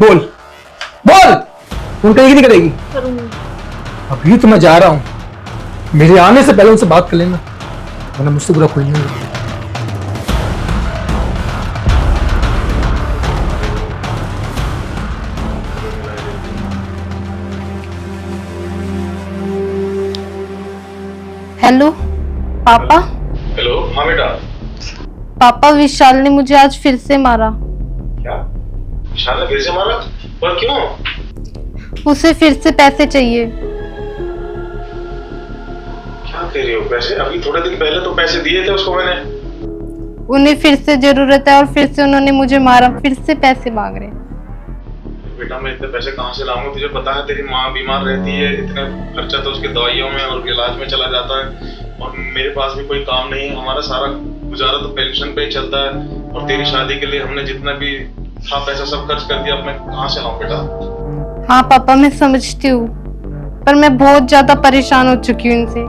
बोल बोल, फोन करेगी नहीं करेगी? अभी तो मैं जा रहा हूं, मेरे आने से पहले उनसे बात कर लेना, वरना मुझसे बुरा कोई नहीं होगा। हेलो पापा। हेलो, हाँ बेटा। पापा विशाल ने मुझे आज फिर से मारा। क्या? विशाल ने फिर से मारा? पर क्यों? उसे फिर से पैसे चाहिए। क्या कह रही हो? पैसे? अभी थोड़े दिन पहले तो पैसे दिए थे उसको मैंने। उन्हें फिर से जरूरत है और फिर से उन्होंने मुझे मारा, फिर से पैसे मांग रहे हैं। बेटा मैं इतने पैसे कहाँ से लाऊंगा? तुझे पता है तेरी माँ बीमार रहती है, इतना खर्चा तो उसके दवाइयों में और इलाज में चला जाता है, और मेरे पास भी कोई काम नहीं है। हमारा सारा गुजारा तो पेंशन पे ही चलता है, और तेरी शादी के लिए हमने जितना भी था पैसा सब खर्च कर दिया। अब मैं कहाँ से लाऊं बेटा? हाँ पापा मैं समझती हूँ, पर मैं बहुत ज्यादा परेशान हो चुकी हूँ इनसे।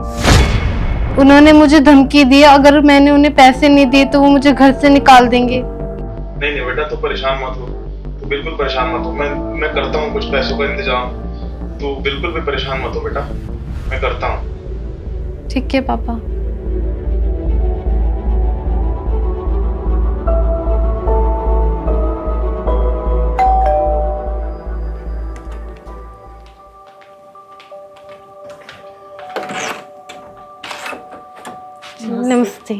उन्होंने मुझे धमकी दी, अगर मैंने उन्हें पैसे नहीं दिए तो वो मुझे घर से निकाल देंगे। नहीं नहीं बेटा, तू परेशान मत हो, तू बिल्कुल परेशान मत हो। मैं करता हूँ कुछ पैसों का इंतजाम, तू बिल्कुल भी परेशान मत हो बेटा, मैं करता हूँ। ठीक है पापा। नमस्ते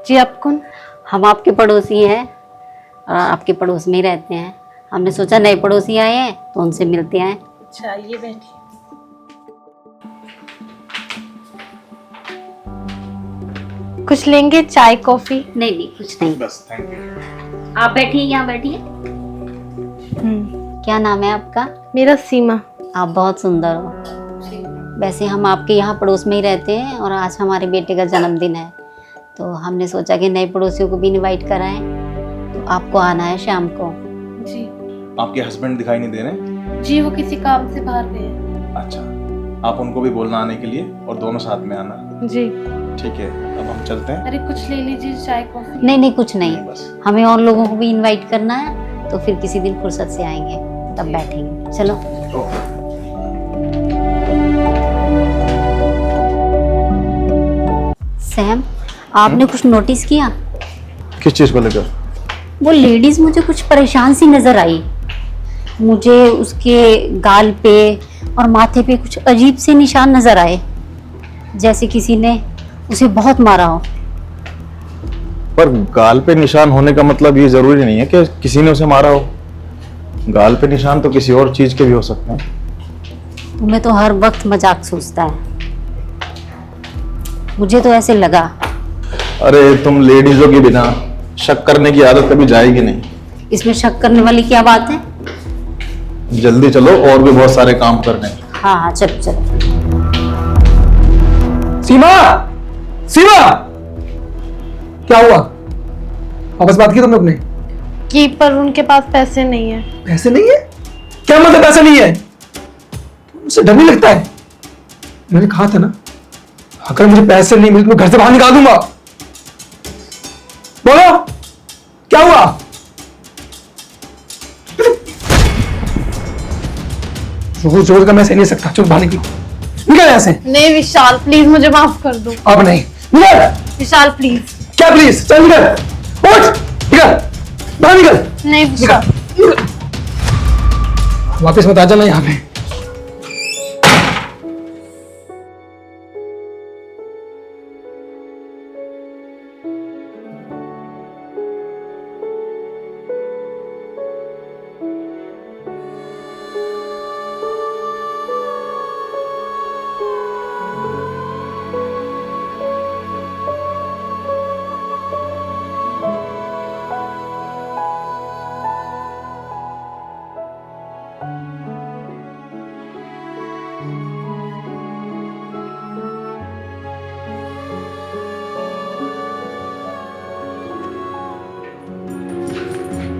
जी, आप कौन? हम आपके पड़ोसी हैं और आपके पड़ोस में ही रहते हैं। हमने सोचा नए पड़ोसी आए हैं तो उनसे मिलते आए। अच्छा ये बैठिए। कुछ लेंगे? चाय कॉफी? नहीं नहीं कुछ नहीं, बस थैंक यू। आप बैठिए, यहाँ बैठिए। क्या नाम है आपका? मेरा सीमा। आप बहुत सुंदर हो। वैसे हम आपके यहाँ पड़ोस में ही रहते हैं और आज हमारे बेटे का जन्मदिन है, तो हमने सोचा कि नए पड़ोसियों को भी इनवाइट कराएं। तो आपको आना है शाम को। जी आपके हस्बैंड दिखाई नहीं दे रहे? जी, वो किसी काम से बाहर गए हैं। अच्छा, आप उनको भी बोलना आने के लिए, और दोनों साथ में आना। जी। ठीक है, अब हम चलते हैं। अरे कुछ ले लीजिए, चाय कॉफी। नहीं नहीं कुछ नहीं, बस। हमें और लोगों को भी इनवाइट करना है, तो फिर किसी दिन फुर्सत से आएंगे तब बैठेंगे। चलो। ओके। सैम, आपने कुछ नोटिस किया? किस चीज को लेकर? वो लेडीज मुझे कुछ परेशान सी नजर आई। मुझे उसके गाल पे और माथे पे कुछ अजीब से निशान नजर आए, जैसे किसी ने उसे बहुत मारा हो। पर गाल पे निशान होने का मतलब ये जरूरी नहीं है कि किसी ने उसे मारा हो। गाल पे निशान तो किसी और चीज के भी हो सकते हैं। तुम्हें तो हर वक्त मजाक सूझता है। मुझे तो ऐसे लगा। अरे तुम लेडीजों की बिना शक करने की आदत कभी जाएगी नहीं। इसमें शक करने वाली क्या बात है? जल्दी चलो, और भी बहुत सारे काम करने हैं। हाँ हाँ चलो चलो। सीमा, सीमा, क्या हुआ? वापस बात की तुमने अपने? की, पर उनके पास पैसे नहीं है। पैसे नहीं है? क्या मतलब पैसे नहीं है? मुझसे डर नहीं लगता है? मैंने कहा था ना, अगर मुझे पैसे नहीं मिले तो मैं घर से बाहर निकाल दूंगा। बोलो, क्या हुआ? रोज रोज का मैं सह नहीं सकता। चुप, बाहर निकलो, निकल यहाँ से। नहीं विशाल प्लीज मुझे माफ कर दो। अब नहीं, निकल। विशाल प्लीज। क्या प्लीज? चल निकल, उठ, निकल, बाहर निकल, नहीं विशाल। निकल। वापस मत आ जाना यहाँ पे।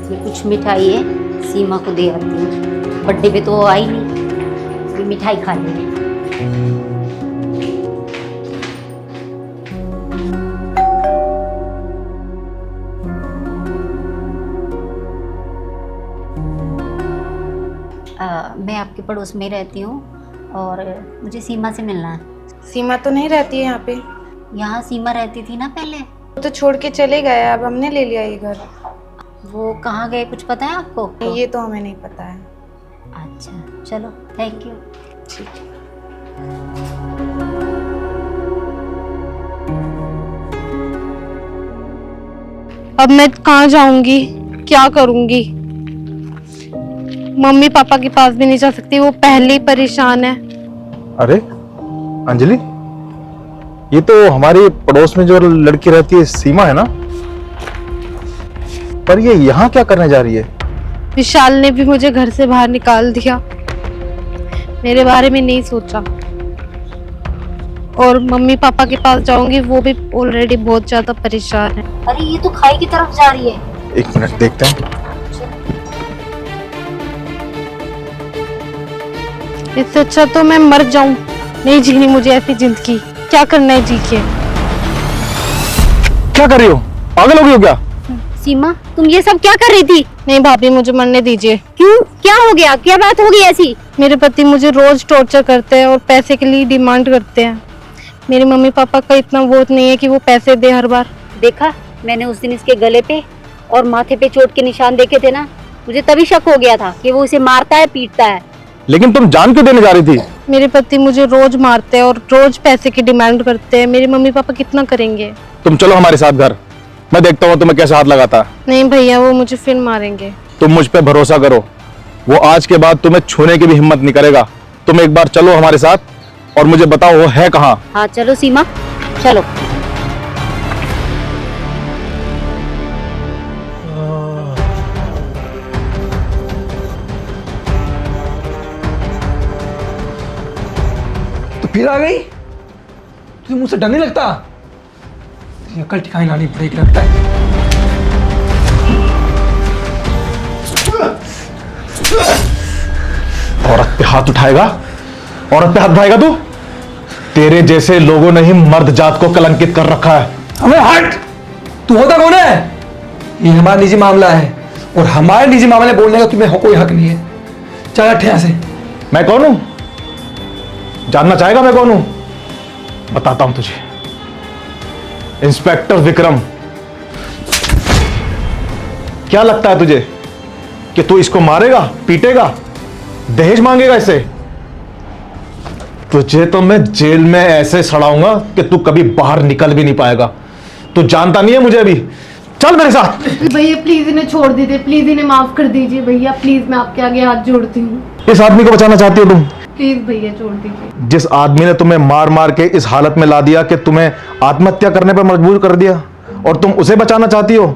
ये कुछ मिठाई है, सीमा को दे आती हूँ। बर्थडे पे तो वो आई नहीं, ये मिठाई खा लेंगे। मैं आपके पड़ोस में ही रहती हूँ और मुझे सीमा से मिलना है। सीमा तो नहीं रहती है यहाँ पे। यहाँ सीमा रहती थी ना पहले। वो तो छोड़ के चले गए, अब हमने ले लिया ये घर। वो कहाँ गए कुछ पता है आपको? ये तो हमें नहीं पता है। अच्छा चलो, थैंक यू। ठीक है। अब मैं कहाँ जाऊंगी, क्या करूंगी? मम्मी पापा के पास भी नहीं जा सकती, वो पहले ही परेशान है। अरे अंजलि, ये तो हमारी पड़ोस में जो लड़की रहती है सीमा है ना, पर ये यहाँ क्या करने जा रही है? विशाल ने भी मुझे घर से बाहर निकाल दिया, मेरे बारे में नहीं सोचा। और मम्मी पापा के पास जाऊंगी, वो भी ऑलरेडी बहुत ज्यादा परेशान है। अरे ये तो खाई की तरफ जा रही है। एक मिनट देखते हैं। इससे अच्छा तो मैं मर जाऊं, नहीं जीनी मुझे ऐसी जिंदगी। क्या करना है जी के? क्या कर रही हो? पागल हो गई हो क्या? सीमा, तुम ये सब क्या कर रही थी? नहीं भाभी, मुझे मरने दीजिए। क्यों, क्या हो गया? क्या बात हो गई ऐसी? मेरे पति मुझे रोज टॉर्चर करते हैं और पैसे के लिए डिमांड करते हैं। मेरे मम्मी पापा का इतना वोट नहीं है कि वो पैसे दे हर बार। देखा, मैंने उस दिन इसके गले पे और माथे पे चोट के निशान देखे थे ना, मुझे तभी शक हो गया था कि वो इसे मारता है, पीटता है। लेकिन तुम जान क्यों देने जा रही थी? मेरे पति मुझे रोज मारते हैं और रोज पैसे की डिमांड करते हैं। मेरे मम्मी पापा कितना करेंगे? तुम चलो हमारे साथ घर, मैं देखता हूँ तुम्हें कैसे हाथ लगाता है। नहीं भैया, वो मुझे फिर मारेंगे। तुम मुझ पे भरोसा करो, वो आज के बाद तुम्हें छूने की भी हिम्मत नहीं करेगा। तुम एक बार चलो हमारे साथ और मुझे बताओ वो है कहाँ। हाँ चलो सीमा, चलो। तो फिर आ गई? तुझे मुझसे डर नहीं लगता? तेरी अकल ठिकाने लानी पड़ेगी लगता है। औरत पे हाथ उठाएगा? औरत पे हाथ उठाएगा तू? तेरे जैसे लोगों ने ही मर्द जात को कलंकित कर रखा है। हमें हट! तू होता कौन है? ये हमारा निजी मामला है और हमारे निजी मामले बोलने का तुम्हें कोई हक नहीं है। चल हट यहाँ से। मैं कौन हूं? जानना चाहेगा मैं कौन हूं? बताता हूं तुझे। इंस्पेक्टर विक्रम। क्या लगता है तुझे कि तू इसको मारेगा, पीटेगा, दहेज मांगेगा इससे? तुझे तो मैं जेल में ऐसे सड़ाऊंगा कि तू कभी बाहर निकल भी नहीं पाएगा। तू जानता नहीं है मुझे अभी। चल मेरे साथ। भैया प्लीज इन्हें छोड़ दीजिए, प्लीज इन्हें माफ कर दीजिए भैया, प्लीज मैं आपके आगे हाथ जोड़ती हूँ। इस आदमी को बचाना चाहती हो तुम? प्लीज भैया छोड़ दीजिए। जिस आदमी ने तुम्हें मार मार के इस हालत में ला दिया कि तुम्हें आत्महत्या करने पर मजबूर कर दिया, और तुम उसे बचाना चाहती हो?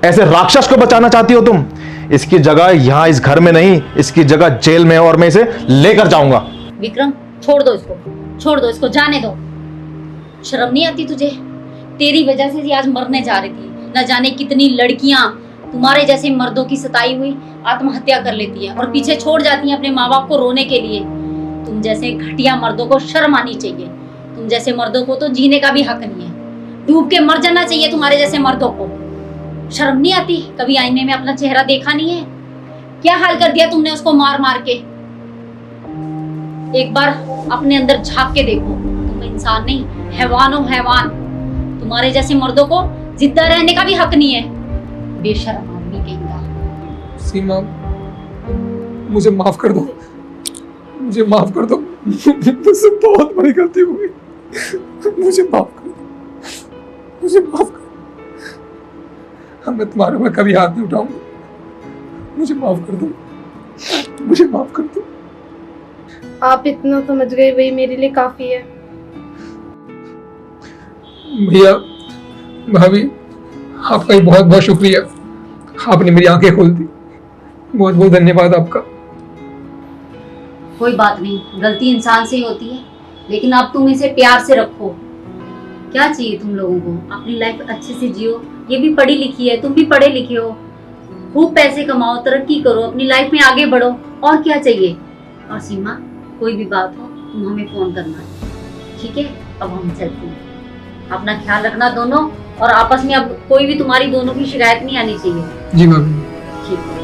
ऐसे राक्षस को बचाना चाहती हो तुम? इसकी जगह यहां इस घर में नहीं, इसकी जगह जेल में, और मैं इसे लेकर जाऊंगा। विक्रम, छोड़ दो इसको, छोड़ दो इसको, जाने दो। शर्म नहीं आती तुझे? तेरी वजह से आज मरने जा रही थी। न जाने कितनी लड़कियां तुम्हारे जैसे मर्दों की सताई हुई आत्महत्या कर लेती हैं और पीछे छोड़ जाती हैं अपने माँ बाप को रोने के लिए। तुम जैसे घटिया मर्दों को शर्म आनी चाहिए। तुम जैसे मर्दों को तो जीने का भी हक नहीं है। डूब के मर जाना चाहिए तुम्हारे जैसे मर्दों को। शर्म नहीं आती? कभी आईने में अपना चेहरा देखा नहीं है? क्या हाल कर दिया तुमने उसको मार मार के। एक बार अपने अंदर झांक के देखो, तुम इंसान नहीं, हैवान हो हैवान। तुम्हारे जैसे मर्दों को जिंदा रहने का भी हक नहीं है। बेशर्म आदमी कहेगा। सीमा, मुझे माफ कर दो, मुझे माफ कर दो। मुझसे बहुत बड़ी गलती हो गई। मुझे माफ कर दो, मुझे माफ कर दो। मैं तुम्हारे ऊपर कभी हाथ नहीं उठाऊंगा। मुझे माफ कर दो, मुझे माफ कर दो। आप इतना समझ गए वही मेरे लिए काफी है। भैया, भाभी, आपका ही बहुत बहुत शुक्रिया। आपने मेरी आंखें खोल दी। बहुत बहुत धन्यवाद आपका। कोई बात नहीं, गलती इंसान से ही होती है, लेकिन अब तुम इसे प्यार से रखो। क्या चाहिए तुम लोगों को? अपनी लाइफ अच्छे से जियो। ये भी पढ़ी लिखी है, तुम भी पढ़े लिखे हो। खूब पैसे कमाओ, तरक्की करो, अपनी लाइफ में आगे बढ़ो। और क्या चाहिए? और सीमा, कोई भी बात हो तुम हमें फोन करना, ठीक है? अब हम चलते हैं। अपना ख्याल रखना दोनों, और आपस में अब कोई भी तुम्हारी दोनों की शिकायत नहीं आनी चाहिए। जी भाभी। ठीक है।